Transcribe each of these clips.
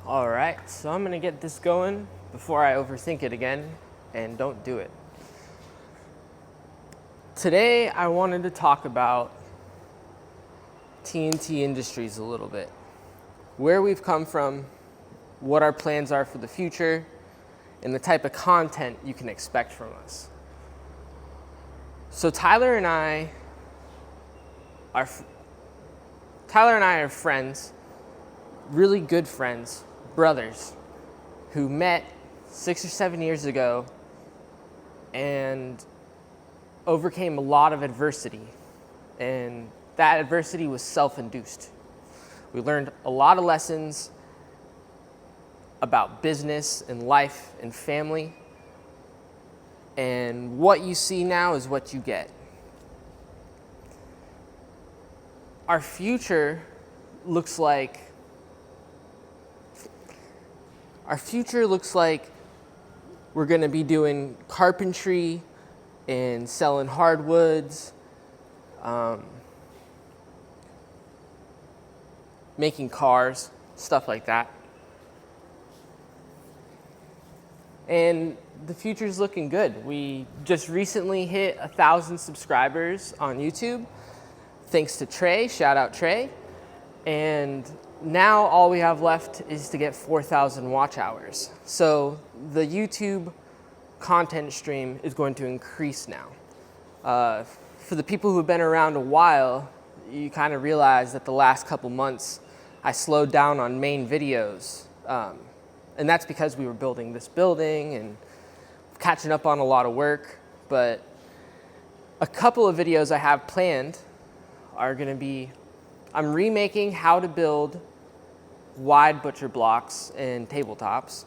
All right, so I'm gonna get this going before I overthink it again and don't do it. Today, I wanted to talk about TNT Industries a little bit. Where we've come from, what our plans are for the future, and the type of content you can expect from us. So Tyler and I are friends, really good friends, brothers, who met 6 or 7 years ago and overcame a lot of adversity. And that adversity was self-induced. We learned a lot of lessons about business and life and family. And what you see now is what you get. Our future looks like we're going to be doing carpentry and selling hardwoods, making cars, stuff like that. And the future's looking good. We just recently hit 1,000 subscribers on YouTube, thanks to Trey, shout out Trey. And now all we have left is to get 4,000 watch hours. So the YouTube content stream is going to increase now. For the people who've been around a while, you kind of realize that the last couple months I slowed down on main videos. And that's because we were building this building and catching up on a lot of work. But a couple of videos I have planned are going to be, I'm remaking how to build wide butcher blocks and tabletops.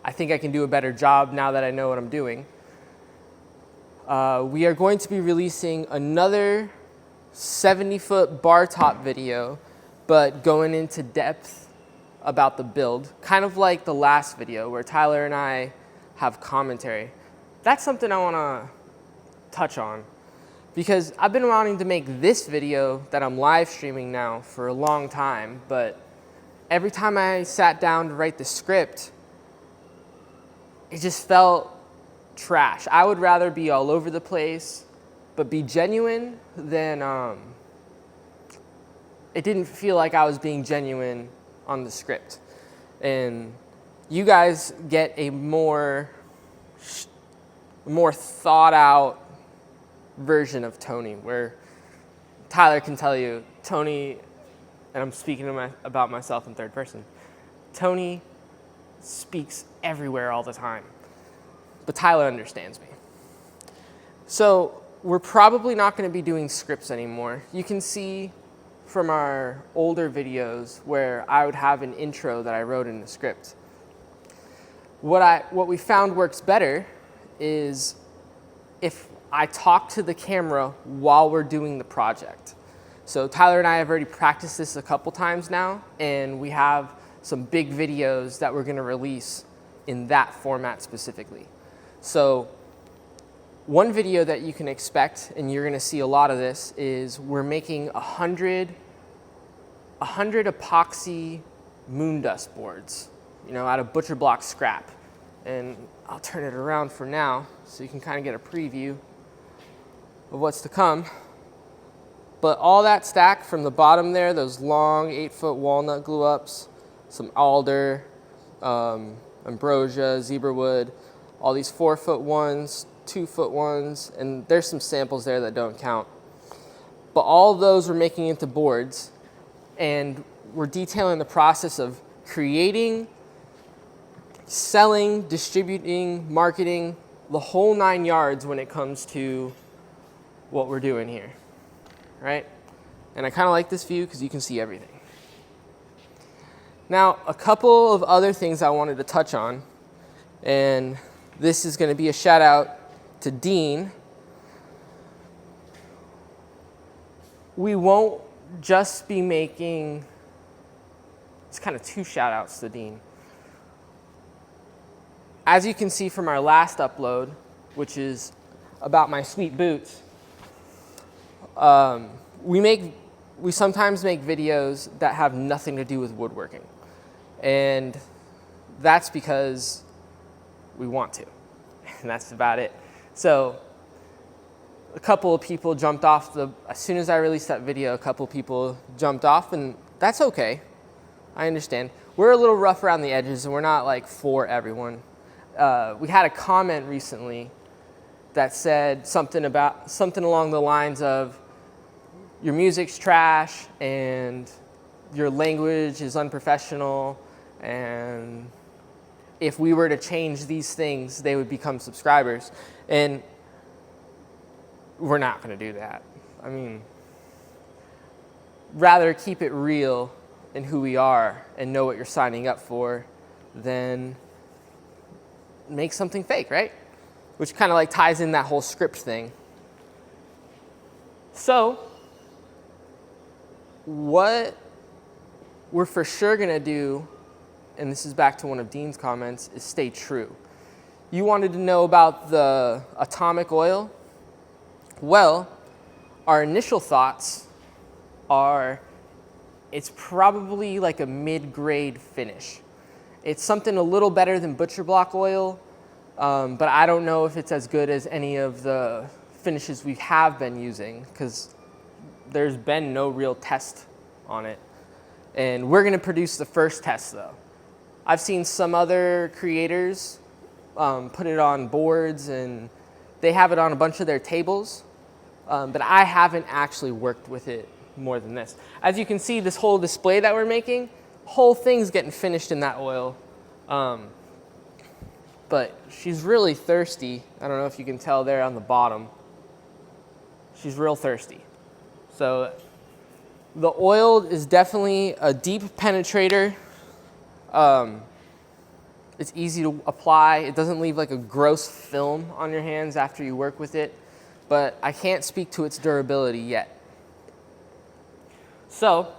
I think I can do a better job now that I know what I'm doing. We are going to be releasing another 70-foot bar top video, but going into depth about the build, kind of like the last video where Tyler and I have commentary. That's something I want to touch on because I've been wanting to make this video that I'm live streaming now for a long time, but every time I sat down to write the script, it just felt trash. I would rather be all over the place, but be genuine than, it didn't feel like I was being genuine on the script. And you guys get a more thought out version of Tony, where Tyler can tell you, Tony, and I'm speaking about myself in third person, Tony speaks everywhere all the time, but Tyler understands me. So we're probably not going to be doing scripts anymore. You can see from our older videos where I would have an intro that I wrote in the script. What we found works better is if I talk to the camera while we're doing the project. So Tyler and I have already practiced this a couple times now, and we have some big videos that we're going to release in that format specifically. So one video that you can expect, and you're going to see a lot of this, is we're making 100 epoxy moon dust boards, out of butcher block scrap. And I'll turn it around for now so you can kind of get a preview of what's to come. But all that stack from the bottom there, those long 8-foot walnut glue ups, some alder, ambrosia, zebra wood, all these 4-foot ones, 2-foot ones, and there's some samples there that don't count. But all of those we're making into boards, and we're detailing the process of creating, selling, distributing, marketing, the whole 9 yards when it comes to what we're doing here, right? And I kind of like this view because you can see everything. Now, a couple of other things I wanted to touch on, and this is going to be a shout out to Dean. We won't just be making, it's kind of 2 shout outs to Dean. As you can see from our last upload, which is about my sweet boots, we sometimes make videos that have nothing to do with woodworking. And that's because we want to, and that's about it. So a couple of people jumped off as soon as I released that video, a couple of people jumped off, and that's okay. I understand. We're a little rough around the edges, and we're not like for everyone. We had a comment recently that said something along the lines of, your music's trash and your language is unprofessional, and if we were to change these things, they would become subscribers. And we're not going to do that. I mean, rather keep it real in who we are and know what you're signing up for than make something fake, right? Which kind of like ties in that whole script thing. So what we're for sure going to do, and this is back to one of Dean's comments, is stay true. You wanted to know about the atomic oil? Well, our initial thoughts are it's probably like a mid-grade finish. It's something a little better than butcher block oil, but I don't know if it's as good as any of the finishes we have been using, because there's been no real test on it. And we're going to produce the first test, though. I've seen some other creators put it on boards, and they have it on a bunch of their tables, but I haven't actually worked with it more than this. As you can see, this whole display that we're making, whole thing's getting finished in that oil. But she's really thirsty. I don't know if you can tell there on the bottom. She's real thirsty. So the oil is definitely a deep penetrator. It's easy to apply. It doesn't leave like a gross film on your hands after you work with it, but I can't speak to its durability yet. So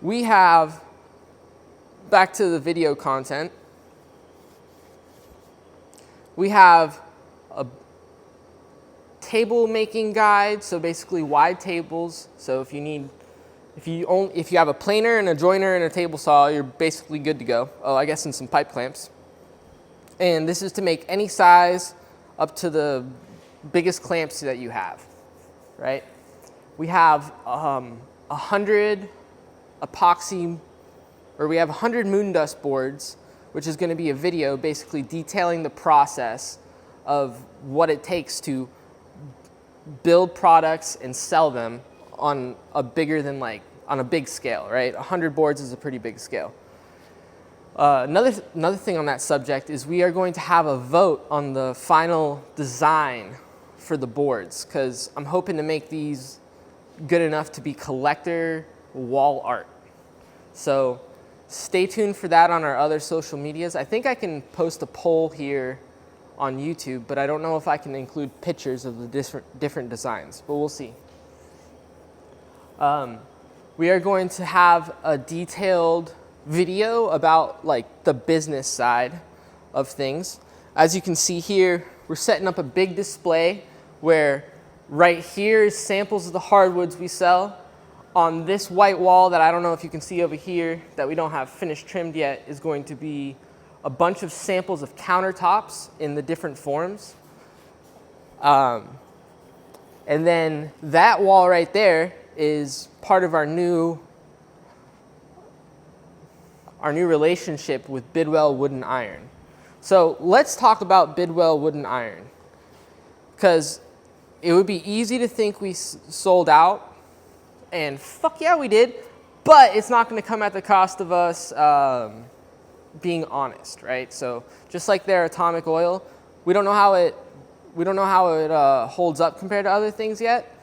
we have, back to the video content, we have a table making guide, so basically wide tables. So if you have a planer and a joiner and a table saw, you're basically good to go. Oh, I guess, and some pipe clamps. And this is to make any size up to the biggest clamps that you have, right? We have 100 epoxy, or we have 100 moon dust boards, which is going to be a video basically detailing the process of what it takes to build products and sell them on a big scale, right? 100 boards is a pretty big scale. Another thing on that subject is we are going to have a vote on the final design for the boards, because I'm hoping to make these good enough to be collector wall art. So stay tuned for that on our other social medias. I think I can post a poll here on YouTube, but I don't know if I can include pictures of the different designs, but we'll see. We are going to have a detailed video about like the business side of things. As you can see here, we're setting up a big display where right here is samples of the hardwoods we sell. On this white wall that I don't know if you can see over here that we don't have finished trimmed yet is going to be a bunch of samples of countertops in the different forms. And then that wall right there is part of our new relationship with Bidwell Wood and Iron. So let's talk about Bidwell Wood and Iron, because it would be easy to think we sold out, and fuck yeah we did, but it's not going to come at the cost of us being honest, right? So just like their atomic oil, we don't know how it holds up compared to other things yet,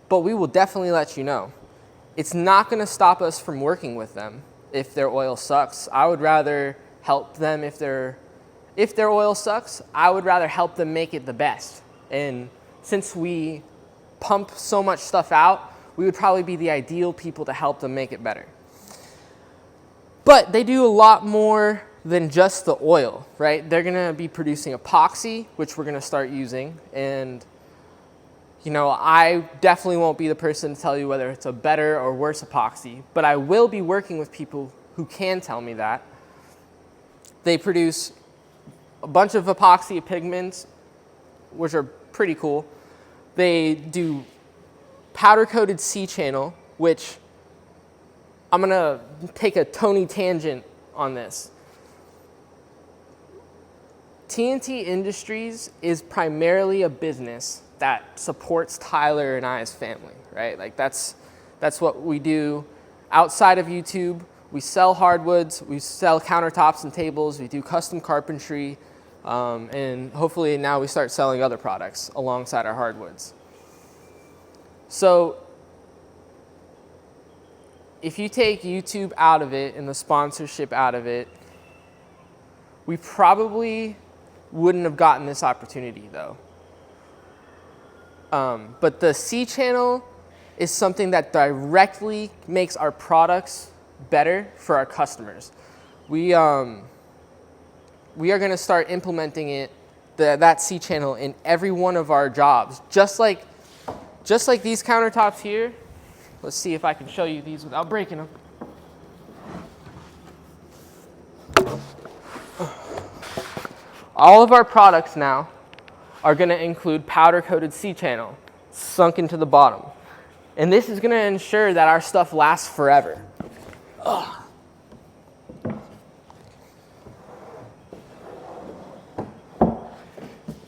but we will definitely let you know. It's not going to stop us from working with them if their oil sucks. I would rather help them if their oil sucks. I would rather help them make it the best. And since we pump so much stuff out, we would probably be the ideal people to help them make it better. But they do a lot more than just the oil, right? They're going to be producing epoxy, which we're going to start using, and You know, I definitely won't be the person to tell you whether it's a better or worse epoxy, but I will be working with people who can tell me that. They produce a bunch of epoxy pigments, which are pretty cool. They do powder-coated C-channel, which I'm gonna take a Tony tangent on this. TNT Industries is primarily a business that supports Tyler and I's family, right? Like that's what we do outside of YouTube. We sell hardwoods, we sell countertops and tables, we do custom carpentry, and hopefully now we start selling other products alongside our hardwoods. So if you take YouTube out of it and the sponsorship out of it, we probably wouldn't have gotten this opportunity though. But the C channel is something that directly makes our products better for our customers. We are gonna start implementing it, that C channel in every one of our jobs, just like these countertops here. Let's see if I can show you these without breaking them. All of our products now are going to include powder-coated C-channel sunk into the bottom. And this is going to ensure that our stuff lasts forever. Ugh.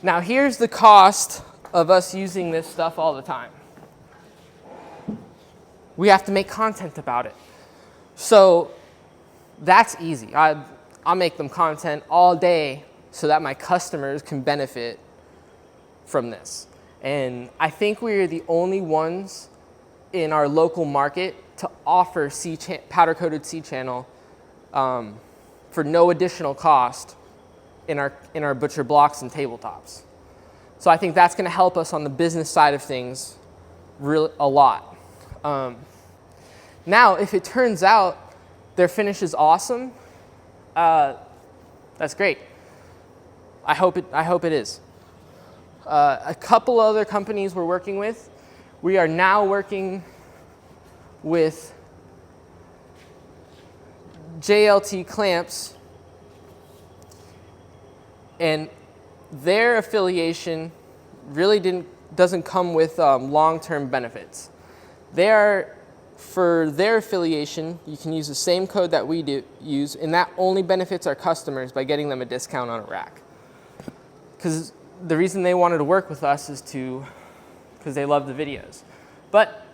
Now here's the cost of us using this stuff all the time. We have to make content about it. So that's easy. I'll make them content all day so that my customers can benefit from this. And I think we're the only ones in our local market to offer powder-coated C-channel for no additional cost in our butcher blocks and tabletops. So I think that's going to help us on the business side of things a lot. Now, if it turns out their finish is awesome, that's great. I hope it is. A couple other companies we're working with. We are now working with JLT Clamps, and their affiliation really doesn't come with long-term benefits. For their affiliation, you can use the same code that we use, and that only benefits our customers by getting them a discount on a rack. Because the reason they wanted to work with us is because they love the videos. But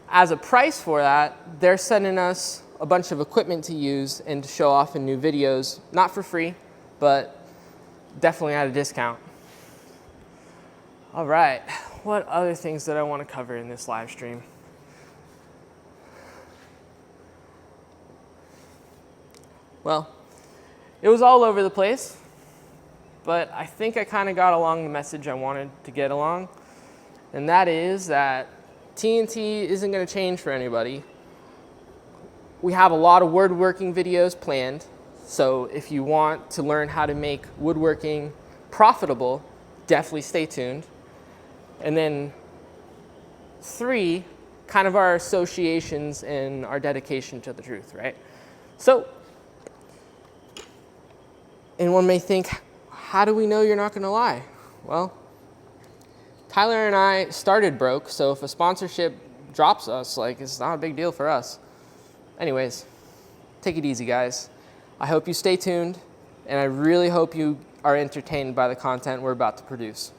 as a price for that, they're sending us a bunch of equipment to use and to show off in new videos, not for free, but definitely at a discount. All right, what other things did I want to cover in this live stream? Well, it was all over the place, but I think I kind of got along the message I wanted to get along, and that is that TNT isn't going to change for anybody. We have a lot of woodworking videos planned, so if you want to learn how to make woodworking profitable, definitely stay tuned. And then 3, kind of our associations and our dedication to the truth, right? So, and one may think, how do we know you're not going to lie? Well, Tyler and I started broke, so if a sponsorship drops us, like, it's not a big deal for us. Anyways, take it easy, guys. I hope you stay tuned, and I really hope you are entertained by the content we're about to produce.